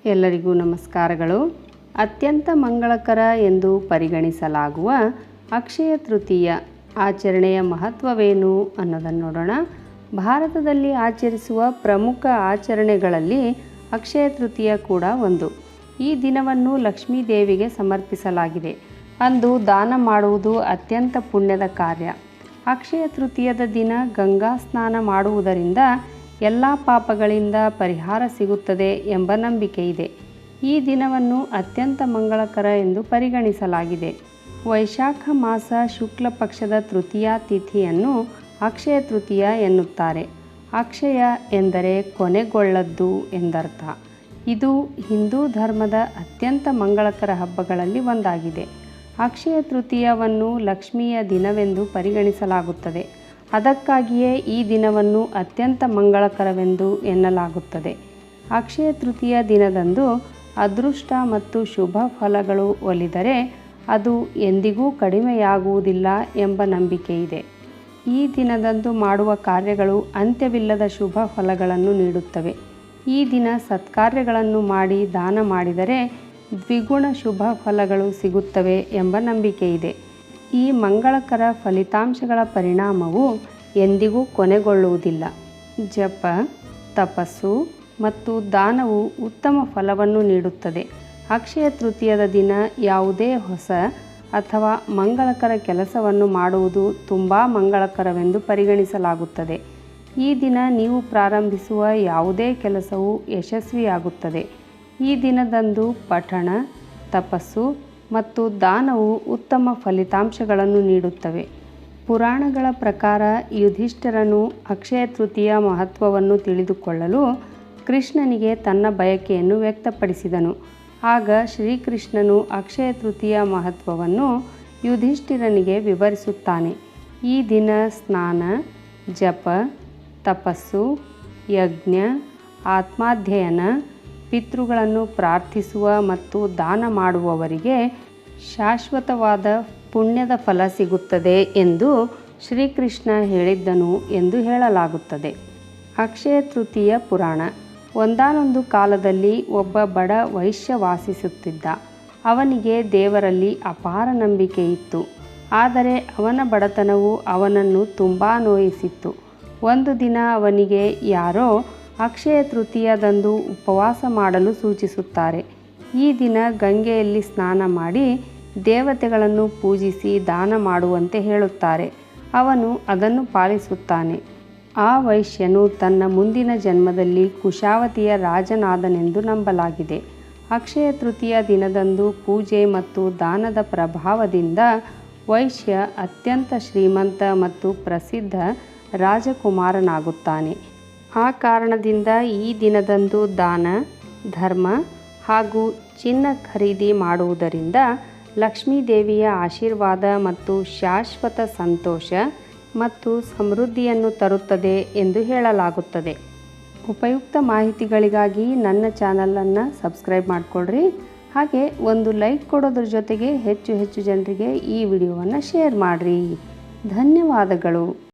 ಎಲ್ಲರಿಗೂ ನಮಸ್ಕಾರಗಳು. ಅತ್ಯಂತ ಮಂಗಳಕರ ಎಂದು ಪರಿಗಣಿಸಲಾಗುವ ಅಕ್ಷಯ ತೃತೀಯ ಆಚರಣೆಯ ಮಹತ್ವವೇನು ಅನ್ನೋದನ್ನು ನೋಡೋಣ. ಭಾರತದಲ್ಲಿ ಆಚರಿಸುವ ಪ್ರಮುಖ ಆಚರಣೆಗಳಲ್ಲಿ ಅಕ್ಷಯ ತೃತೀಯ ಕೂಡ ಒಂದು. ಈ ದಿನವನ್ನು ಲಕ್ಷ್ಮೀ ದೇವಿಗೆ ಸಮರ್ಪಿಸಲಾಗಿದೆ. ಅಂದು ದಾನ ಮಾಡುವುದು ಅತ್ಯಂತ ಪುಣ್ಯದ ಕಾರ್ಯ. ಅಕ್ಷಯ ತೃತೀಯದ ದಿನ ಗಂಗಾ ಸ್ನಾನ ಮಾಡುವುದರಿಂದ ಎಲ್ಲ ಪಾಪಗಳಿಂದ ಪರಿಹಾರ ಸಿಗುತ್ತದೆ ಎಂಬ ನಂಬಿಕೆ ಇದೆ. ಈ ದಿನವನ್ನು ಅತ್ಯಂತ ಮಂಗಳಕರ ಎಂದು ಪರಿಗಣಿಸಲಾಗಿದೆ. ವೈಶಾಖ ಮಾಸ ಶುಕ್ಲ ಪಕ್ಷದ ತೃತೀಯ ತಿಥಿಯನ್ನು ಅಕ್ಷಯ ತೃತೀಯ ಎನ್ನುತ್ತಾರೆ. ಅಕ್ಷಯ ಎಂದರೆ ಕೊನೆಗೊಳ್ಳದ್ದು ಎಂದರ್ಥ. ಇದು ಹಿಂದೂ ಧರ್ಮದ ಅತ್ಯಂತ ಮಂಗಳಕರ ಹಬ್ಬಗಳಲ್ಲಿ ಒಂದಾಗಿದೆ. ಅಕ್ಷಯ ತೃತೀಯವನ್ನು ಲಕ್ಷ್ಮಿಯ ದಿನವೆಂದು ಪರಿಗಣಿಸಲಾಗುತ್ತದೆ. ಅದಕ್ಕಾಗಿಯೇ ಈ ದಿನವನ್ನು ಅತ್ಯಂತ ಮಂಗಳಕರವೆಂದು ಎನ್ನಲಾಗುತ್ತದೆ. ಅಕ್ಷಯ ತೃತೀಯ ದಿನದಂದು ಅದೃಷ್ಟ ಮತ್ತು ಶುಭ ಫಲಗಳು ಒಲಿದರೆ ಅದು ಎಂದಿಗೂ ಕಡಿಮೆಯಾಗುವುದಿಲ್ಲ ಎಂಬ ನಂಬಿಕೆ ಇದೆ. ಈ ದಿನದಂದು ಮಾಡುವ ಕಾರ್ಯಗಳು ಅಂತ್ಯವಿಲ್ಲದ ಶುಭ ಫಲಗಳನ್ನು ನೀಡುತ್ತವೆ. ಈ ದಿನ ಸತ್ಕಾರ್ಯಗಳನ್ನು ಮಾಡಿ ದಾನ ಮಾಡಿದರೆ ದ್ವಿಗುಣ ಶುಭ ಫಲಗಳು ಸಿಗುತ್ತವೆ ಎಂಬ ನಂಬಿಕೆ ಇದೆ. ಈ ಮಂಗಳಕರ ಫಲಿತಾಂಶಗಳ ಪರಿಣಾಮವು ಎಂದಿಗೂ ಕೊನೆಗೊಳ್ಳುವುದಿಲ್ಲ. ಜಪ, ತಪಸ್ಸು ಮತ್ತು ದಾನವು ಉತ್ತಮ ಫಲವನ್ನು ನೀಡುತ್ತದೆ. ಅಕ್ಷಯ ತೃತೀಯದ ದಿನ ಯಾವುದೇ ಹೊಸ ಅಥವಾ ಮಂಗಳಕರ ಕೆಲಸವನ್ನು ಮಾಡುವುದು ತುಂಬ ಮಂಗಳಕರವೆಂದು ಪರಿಗಣಿಸಲಾಗುತ್ತದೆ. ಈ ದಿನ ನೀವು ಪ್ರಾರಂಭಿಸುವ ಯಾವುದೇ ಕೆಲಸವು ಯಶಸ್ವಿಯಾಗುತ್ತದೆ. ಈ ದಿನದಂದು ಪಠಣ, ತಪಸ್ಸು ಮತ್ತು ದಾನವು ಉತ್ತಮ ಫಲಿತಾಂಶಗಳನ್ನು ನೀಡುತ್ತವೆ. ಪುರಾಣಗಳ ಪ್ರಕಾರ ಯುಧಿಷ್ಠಿರನು ಅಕ್ಷಯ ತೃತೀಯ ಮಹತ್ವವನ್ನು ತಿಳಿದುಕೊಳ್ಳಲು ಕೃಷ್ಣನಿಗೆ ತನ್ನ ಬಯಕೆಯನ್ನು ವ್ಯಕ್ತಪಡಿಸಿದನು. ಆಗ ಶ್ರೀಕೃಷ್ಣನು ಅಕ್ಷಯ ತೃತೀಯ ಮಹತ್ವವನ್ನು ಯುಧಿಷ್ಠಿರನಿಗೆ ವಿವರಿಸುತ್ತಾನೆ. ಈ ದಿನ ಸ್ನಾನ, ಜಪ, ತಪಸ್ಸು, ಯಜ್ಞ, ಆತ್ಮಾಧ್ಯಯನ, ಪಿತೃಗಳನ್ನು ಪ್ರಾರ್ಥಿಸುವ ಮತ್ತು ದಾನ ಮಾಡುವವರಿಗೆ ಶಾಶ್ವತವಾದ ಪುಣ್ಯದ ಫಲ ಸಿಗುತ್ತದೆ ಎಂದು ಶ್ರೀಕೃಷ್ಣ ಹೇಳಿದ್ದನು ಎಂದು ಹೇಳಲಾಗುತ್ತದೆ. ಅಕ್ಷಯ ತೃತೀಯ ಪುರಾಣ. ಒಂದಾನೊಂದು ಕಾಲದಲ್ಲಿ ಒಬ್ಬ ಬಡ ವೈಶ್ಯ ವಾಸಿಸುತ್ತಿದ್ದ. ಅವನಿಗೆ ದೇವರಲ್ಲಿ ಅಪಾರ ನಂಬಿಕೆ ಇತ್ತು. ಆದರೆ ಅವನ ಬಡತನವು ಅವನನ್ನು ತುಂಬ ನೋಯಿಸಿತ್ತು. ಒಂದು ದಿನ ಅವನಿಗೆ ಯಾರೋ ಅಕ್ಷಯ ತೃತೀಯದಂದು ಉಪವಾಸ ಮಾಡಲು ಸೂಚಿಸುತ್ತಾರೆ. ಈ ದಿನ ಗಂಗೆಯಲ್ಲಿ ಸ್ನಾನ ಮಾಡಿ ದೇವತೆಗಳನ್ನು ಪೂಜಿಸಿ ದಾನ ಮಾಡುವಂತೆ ಹೇಳುತ್ತಾರೆ. ಅವನು ಅದನ್ನು ಪಾಲಿಸುತ್ತಾನೆ. ಆ ವೈಶ್ಯನು ತನ್ನ ಮುಂದಿನ ಜನ್ಮದಲ್ಲಿ ಕುಶಾವತಿಯ ರಾಜನಾದನೆಂದು ನಂಬಲಾಗಿದೆ. ಅಕ್ಷಯ ತೃತೀಯ ದಿನದಂದು ಪೂಜೆ ಮತ್ತು ದಾನದ ಪ್ರಭಾವದಿಂದ ವೈಶ್ಯ ಅತ್ಯಂತ ಶ್ರೀಮಂತ ಮತ್ತು ಪ್ರಸಿದ್ಧ ರಾಜಕುಮಾರನಾಗುತ್ತಾನೆ. ಆ ಕಾರಣದಿಂದ ಈ ದಿನದಂದು ದಾನ, ಧರ್ಮ ಹಾಗೂ ಚಿನ್ನ ಖರೀದಿ ಮಾಡುವುದರಿಂದ ಲಕ್ಷ್ಮೀದೇವಿಯ ಆಶೀರ್ವಾದ ಮತ್ತು ಶಾಶ್ವತ ಸಂತೋಷ ಮತ್ತು ಸಮೃದ್ಧಿಯನ್ನು ತರುತ್ತದೆ ಎಂದು ಹೇಳಲಾಗುತ್ತದೆ. ಉಪಯುಕ್ತ ಮಾಹಿತಿಗಳಿಗಾಗಿ ನನ್ನ ಚಾನಲನ್ನು ಸಬ್ಸ್ಕ್ರೈಬ್ ಮಾಡಿಕೊಳ್ಳ್ರಿ. ಹಾಗೆ ಒಂದು ಲೈಕ್ ಕೊಡೋದ್ರ ಜೊತೆಗೆ ಹೆಚ್ಚು ಜನರಿಗೆ ಈ ವಿಡಿಯೋವನ್ನು ಶೇರ್ ಮಾಡಿರಿ. ಧನ್ಯವಾದಗಳು.